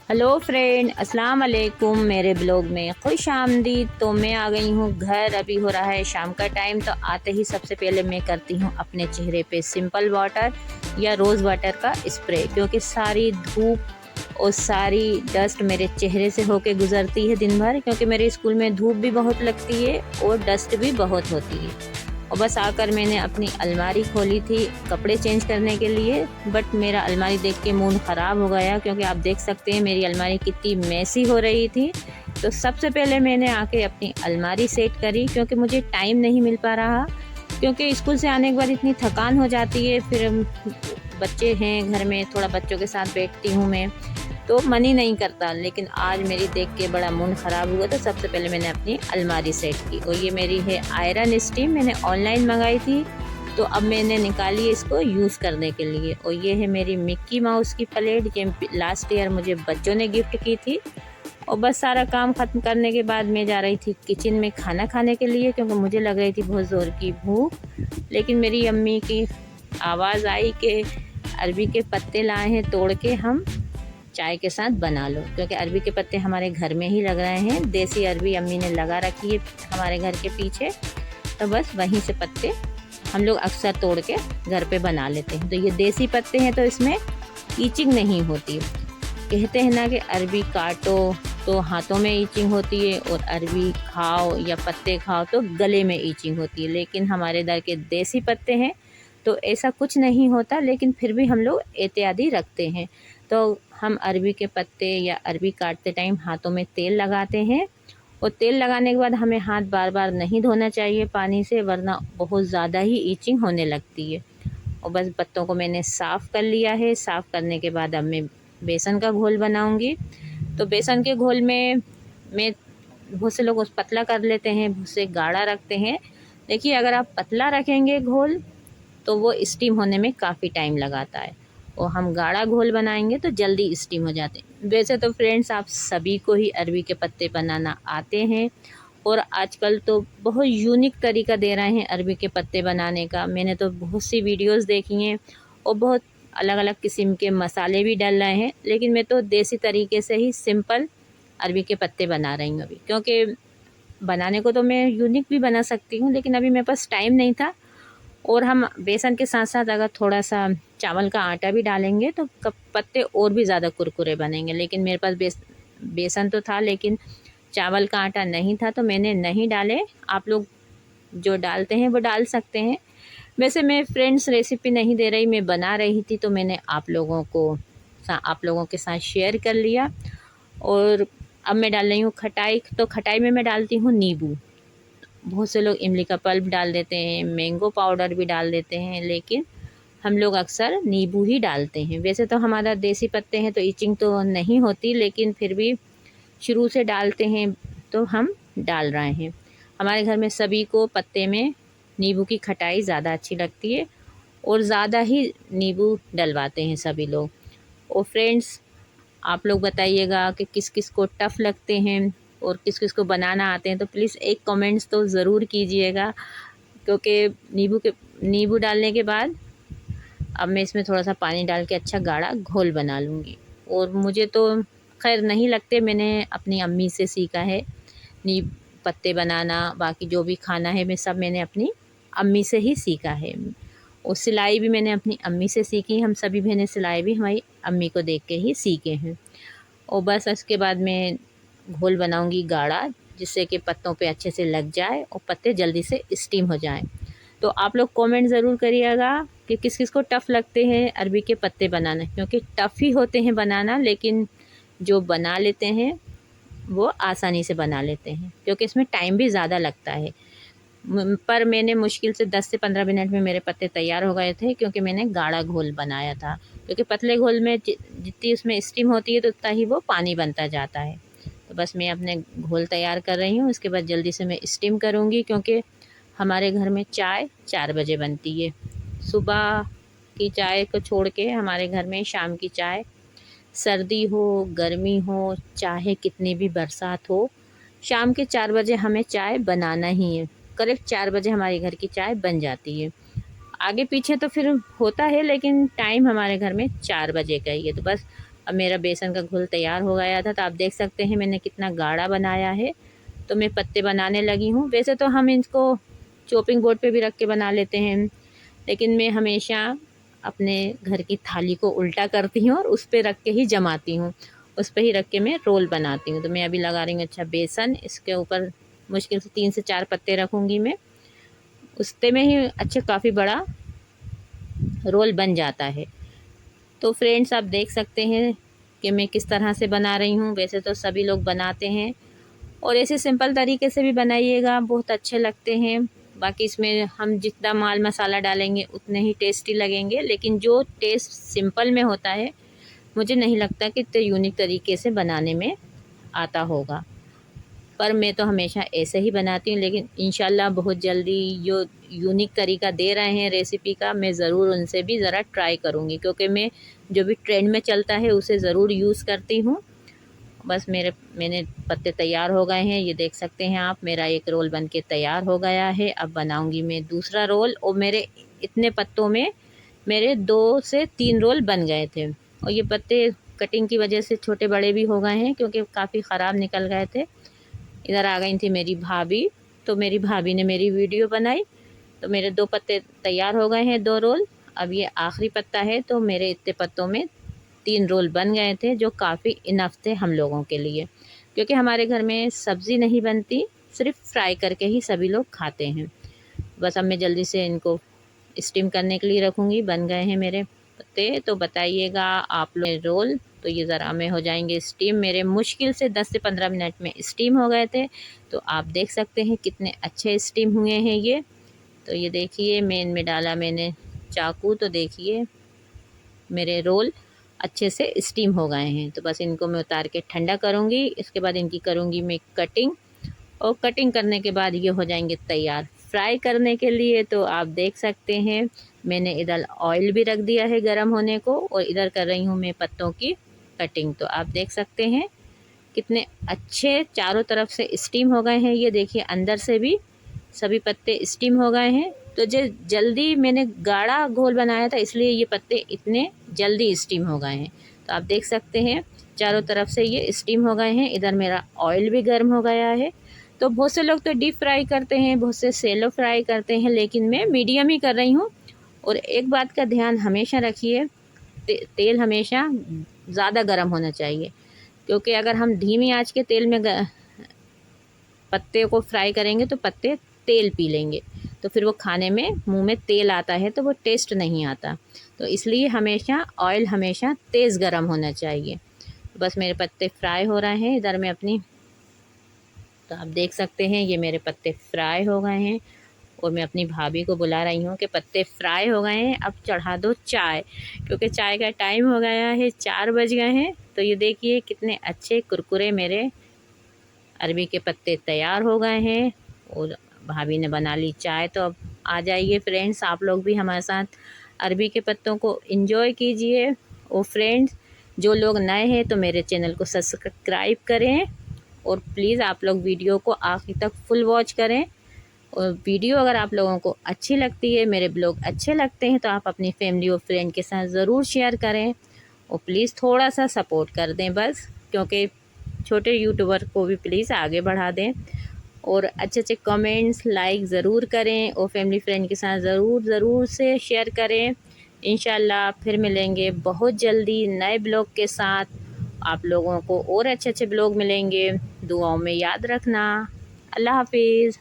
Hello friend, अस्सलाम वालेकुम। मेरे ब्लॉग में खुश आमदीद। तो मैं आ गई हूँ घर। अभी हो रहा है शाम का टाइम। तो आते ही सबसे पहले मैं करती हूँ अपने चेहरे पे सिंपल वाटर या रोज़ वाटर का स्प्रे, क्योंकि सारी धूप और सारी डस्ट मेरे चेहरे से होके गुजरती है दिन भर, क्योंकि मेरे स्कूल में धूप भी बहुत लगती है और डस्ट भी बहुत होती है। और बस आकर मैंने अपनी अलमारी खोली थी कपड़े चेंज करने के लिए, बट मेरा अलमारी देख के मूड ख़राब हो गया, क्योंकि आप देख सकते हैं मेरी अलमारी कितनी मैसी हो रही थी। तो सबसे पहले मैंने आके अपनी अलमारी सेट करी, क्योंकि मुझे टाइम नहीं मिल पा रहा, क्योंकि स्कूल से आने के बाद इतनी थकान हो जाती है। फिर बच्चे हैं घर में, थोड़ा बच्चों के साथ बैठती हूँ मैं, तो मन ही नहीं करता। लेकिन आज मेरी देख के बड़ा मूड ख़राब हुआ, तो सबसे पहले मैंने अपनी अलमारी सेट की। और ये मेरी है आयरन स्टीम, मैंने ऑनलाइन मंगाई थी, तो अब मैंने निकाली इसको यूज़ करने के लिए। और ये है मेरी मिक्की माउस की प्लेट, ये लास्ट ईयर मुझे बच्चों ने गिफ्ट की थी। और बस सारा काम ख़त्म करने के बाद मैं जा रही थी किचन में खाना खाने के लिए, क्योंकि मुझे लग रही थी बहुत ज़ोर की भूख। लेकिन मेरी अम्मी की आवाज़ आई कि अरबी के पत्ते लाए हैं तोड़ के, हम चाय के साथ बना लो। क्योंकि अरबी के पत्ते हमारे घर में ही लग रहे हैं, देसी अरबी अम्मी ने लगा रखी है हमारे घर के पीछे, तो बस वहीं से पत्ते हम लोग अक्सर तोड़ के घर पे बना लेते हैं। तो ये देसी पत्ते हैं, तो इसमें ईचिंग नहीं होती। कहते हैं ना कि अरबी काटो तो हाथों में ईचिंग होती है, और अरबी खाओ या पत्ते खाओ तो गले में ईचिंग होती है। लेकिन हमारे इधर के देसी पत्ते हैं तो ऐसा कुछ नहीं होता, लेकिन फिर भी हम लोग एहतियाती रखते हैं। तो हम अरबी के पत्ते या अरबी काटते टाइम हाथों में तेल लगाते हैं, और तेल लगाने के बाद हमें हाथ बार बार नहीं धोना चाहिए पानी से, वरना बहुत ज़्यादा ही ईचिंग होने लगती है। और बस पत्तों को मैंने साफ़ कर लिया है। साफ़ करने के बाद अब मैं बेसन का घोल बनाऊंगी। तो बेसन के घोल में मैं, बहुत से लोग उस पतला कर लेते हैं, बहुत से गाढ़ा रखते हैं। देखिए, अगर आप पतला रखेंगे घोल तो वो स्टीम होने में काफ़ी टाइम लगाता है, और हम गाढ़ा घोल बनाएंगे तो जल्दी स्टीम हो जाते हैं। वैसे तो फ्रेंड्स, आप सभी को ही अरबी के पत्ते बनाना आते हैं, और आजकल तो बहुत यूनिक तरीका दे रहे हैं अरबी के पत्ते बनाने का। मैंने तो बहुत सी वीडियोस देखी हैं, और बहुत अलग अलग किस्म के मसाले भी डल रहे हैं। लेकिन मैं तो देसी तरीके से ही सिंपल अरबी के पत्ते बना रही हूँ अभी, क्योंकि बनाने को तो मैं यूनिक भी बना सकती हूँ, लेकिन अभी मेरे पास टाइम नहीं था। और हम बेसन के साथ साथ अगर थोड़ा सा चावल का आटा भी डालेंगे तो पत्ते और भी ज़्यादा कुरकुरे बनेंगे। लेकिन मेरे पास बेसन तो था, लेकिन चावल का आटा नहीं था, तो मैंने नहीं डाले। आप लोग जो डालते हैं वो डाल सकते हैं। वैसे मैं फ्रेंड्स रेसिपी नहीं दे रही, मैं बना रही थी, तो मैंने आप लोगों के साथ शेयर कर लिया। और अब मैं डाल रही हूँ खटाई। तो खटाई में मैं डालती हूँ नींबू। बहुत से लोग इमली का पल्प डाल देते हैं, मैंगो पाउडर भी डाल देते हैं, लेकिन हम लोग अक्सर नींबू ही डालते हैं। वैसे तो हमारा देसी पत्ते हैं तो ईचिंग तो नहीं होती, लेकिन फिर भी शुरू से डालते हैं तो हम डाल रहे हैं। हमारे घर में सभी को पत्ते में नींबू की खटाई ज़्यादा अच्छी लगती है, और ज़्यादा ही नींबू डलवाते हैं सभी लोग। और फ्रेंड्स, आप लोग बताइएगा कि किस किस को टफ़ लगते हैं और किस किस को बनाना आते हैं, तो प्लीज़ एक कमेंट्स तो ज़रूर कीजिएगा। क्योंकि नींबू डालने के बाद अब मैं इसमें थोड़ा सा पानी डाल के अच्छा गाढ़ा घोल बना लूँगी। और मुझे तो खैर नहीं लगते, मैंने अपनी अम्मी से सीखा है नींब पत्ते बनाना। बाकी जो भी खाना है मैं सब मैंने अपनी अम्मी से ही सीखा है। और सिलाई भी मैंने अपनी अम्मी से सीखी। हम सभी बहनें सिलाई भी हमारी अम्मी को देख के ही सीखे हैं। और बस इसके बाद मैं घोल बनाऊंगी गाढ़ा, जिससे कि पत्तों पे अच्छे से लग जाए और पत्ते जल्दी से स्टीम हो जाएं। तो आप लोग कमेंट ज़रूर करिएगा कि किस किस को टफ़ लगते हैं अरबी के पत्ते बनाना, क्योंकि टफ़ ही होते हैं बनाना, लेकिन जो बना लेते हैं वो आसानी से बना लेते हैं, क्योंकि इसमें टाइम भी ज़्यादा लगता है। पर मैंने मुश्किल से 10 से 15 मिनट में मेरे पत्ते तैयार हो गए थे, क्योंकि मैंने गाढ़ा घोल बनाया था। क्योंकि पतले घोल में जितनी उसमें स्टीम होती है तो उतना ही वो पानी बनता जाता है। तो बस मैं अपने घोल तैयार कर रही हूँ, उसके बाद जल्दी से मैं स्टीम करूँगी, क्योंकि हमारे घर में चाय 4 बजे बनती है। सुबह की चाय को छोड़ के हमारे घर में शाम की चाय, सर्दी हो गर्मी हो चाहे कितनी भी बरसात हो, शाम के 4 बजे हमें चाय बनाना ही है। करेक्ट 4 बजे हमारे घर की चाय बन जाती है। आगे पीछे तो फिर होता है, लेकिन टाइम हमारे घर में 4 बजे का ही है। तो बस अब मेरा बेसन का घोल तैयार हो गया था, तो आप देख सकते हैं मैंने कितना गाढ़ा बनाया है। तो मैं पत्ते बनाने लगी हूँ। वैसे तो हम इसको चॉपिंग बोर्ड पे भी रख के बना लेते हैं, लेकिन मैं हमेशा अपने घर की थाली को उल्टा करती हूँ और उस पे रख के ही जमाती हूँ, उस पे ही रख के मैं रोल बनाती हूँ। तो मैं अभी लगा रही हूँ अच्छा बेसन, इसके ऊपर मुश्किल से 3 से 4 पत्ते रखूँगी मैं, उसते में ही अच्छे काफ़ी बड़ा रोल बन जाता है। तो फ्रेंड्स आप देख सकते हैं कि मैं किस तरह से बना रही हूँ। वैसे तो सभी लोग बनाते हैं और ऐसे सिंपल तरीके से भी बनाइएगा, बहुत अच्छे लगते हैं। बाकी इसमें हम जितना माल मसाला डालेंगे उतने ही टेस्टी लगेंगे, लेकिन जो टेस्ट सिंपल में होता है मुझे नहीं लगता कि इतने यूनिक तरीके से बनाने में आता होगा। पर मैं तो हमेशा ऐसे ही बनाती हूँ, लेकिन इंशाल्लाह बहुत जल्दी जो यूनिक तरीका दे रहे हैं रेसिपी का, मैं ज़रूर उनसे भी ज़रा ट्राई करूँगी, क्योंकि मैं जो भी ट्रेंड में चलता है उसे ज़रूर यूज़ करती हूँ। बस मैंने पत्ते तैयार हो गए हैं, ये देख सकते हैं आप। मेरा एक रोल बन के तैयार हो गया है। अब बनाऊँगी मैं दूसरा रोल, और मेरे इतने पत्तों में मेरे 2 से 3 रोल बन गए थे। और ये पत्ते कटिंग की वजह से छोटे बड़े भी हो गए हैं, क्योंकि काफ़ी ख़राब निकल गए थे। इधर आ गई थी मेरी भाभी, तो मेरी भाभी ने मेरी वीडियो बनाई, तो मेरे 2 पत्ते तैयार हो गए हैं, 2 रोल। अब ये आखिरी पत्ता है, तो मेरे इतने पत्तों में 3 रोल बन गए थे, जो काफ़ी इनफ थे हम लोगों के लिए, क्योंकि हमारे घर में सब्ज़ी नहीं बनती, सिर्फ फ्राई करके ही सभी लोग खाते हैं। बस अब मैं जल्दी से इनको स्टीम करने के लिए रखूँगी। बन गए हैं मेरे पत्ते, तो बताइएगा आप लोग रोल। तो ये ज़रा में हो जाएंगे स्टीम। मेरे मुश्किल से 10 से 15 मिनट में स्टीम हो गए थे, तो आप देख सकते हैं कितने अच्छे स्टीम हुए हैं ये। तो ये देखिए मैं इनमें डाला मैंने चाकू, तो देखिए मेरे रोल अच्छे से स्टीम हो गए हैं। तो बस इनको मैं उतार के ठंडा करूँगी, इसके बाद इनकी करूँगी मैं कटिंग, और कटिंग करने के बाद ये हो जाएंगे तैयार फ्राई करने के लिए। तो आप देख सकते हैं मैंने इधर ऑयल भी रख दिया है गरम होने को, और इधर कर रही हूँ मैं पत्तों की कटिंग। तो आप देख सकते हैं कितने अच्छे चारों तरफ से स्टीम हो गए हैं। ये देखिए अंदर से भी सभी पत्ते स्टीम हो गए हैं। तो जो जल्दी मैंने गाढ़ा घोल बनाया था, इसलिए ये पत्ते इतने जल्दी स्टीम हो गए हैं। तो आप देख सकते हैं चारों तरफ से ये स्टीम हो गए हैं। इधर मेरा ऑयल भी गर्म हो गया है। तो बहुत से लोग तो डीप फ्राई करते हैं, बहुत से सेलो फ्राई करते हैं, लेकिन मैं मीडियम ही कर रही हूँ। और एक बात का ध्यान हमेशा रखिए, तेल हमेशा ज़्यादा गर्म होना चाहिए, क्योंकि अगर हम धीमी आंच के तेल में पत्ते को फ्राई करेंगे तो पत्ते तेल पी लेंगे, तो फिर वो खाने में मुंह में तेल आता है, तो वो टेस्ट नहीं आता। तो इसलिए हमेशा ऑयल हमेशा तेज़ गर्म होना चाहिए। बस मेरे पत्ते फ्राई हो रहे हैं इधर में अपनी। तो आप देख सकते हैं ये मेरे पत्ते फ्राई हो गए हैं, और मैं अपनी भाभी को बुला रही हूँ कि पत्ते फ्राई हो गए हैं, अब चढ़ा दो चाय, क्योंकि चाय का टाइम हो गया है, 4 बज गए हैं। तो ये देखिए कितने अच्छे कुरकुरे मेरे अरबी के पत्ते तैयार हो गए हैं, और भाभी ने बना ली चाय। तो अब आ जाइए फ्रेंड्स, आप लोग भी हमारे साथ अरबी के पत्तों को एंजॉय कीजिए। और फ्रेंड्स जो लोग नए हैं तो मेरे चैनल को सब्सक्राइब करें, और प्लीज़ आप लोग वीडियो को आखिर तक फुल वॉच करें। और वीडियो अगर आप लोगों को अच्छी लगती है, मेरे ब्लॉग अच्छे लगते हैं, तो आप अपनी फैमिली और फ्रेंड के साथ ज़रूर शेयर करें, और प्लीज़ थोड़ा सा सपोर्ट कर दें बस, क्योंकि छोटे यूट्यूबर को भी प्लीज़ आगे बढ़ा दें। और अच्छे अच्छे कमेंट्स लाइक ज़रूर करें, और फैमिली फ्रेंड के साथ ज़रूर से शेयर करें। इंशाल्लाह फिर मिलेंगे बहुत जल्दी नए ब्लॉग के साथ। आप लोगों को और अच्छे अच्छे ब्लॉग मिलेंगे। दुआओं में याद रखना। अल्लाह हाफिज़।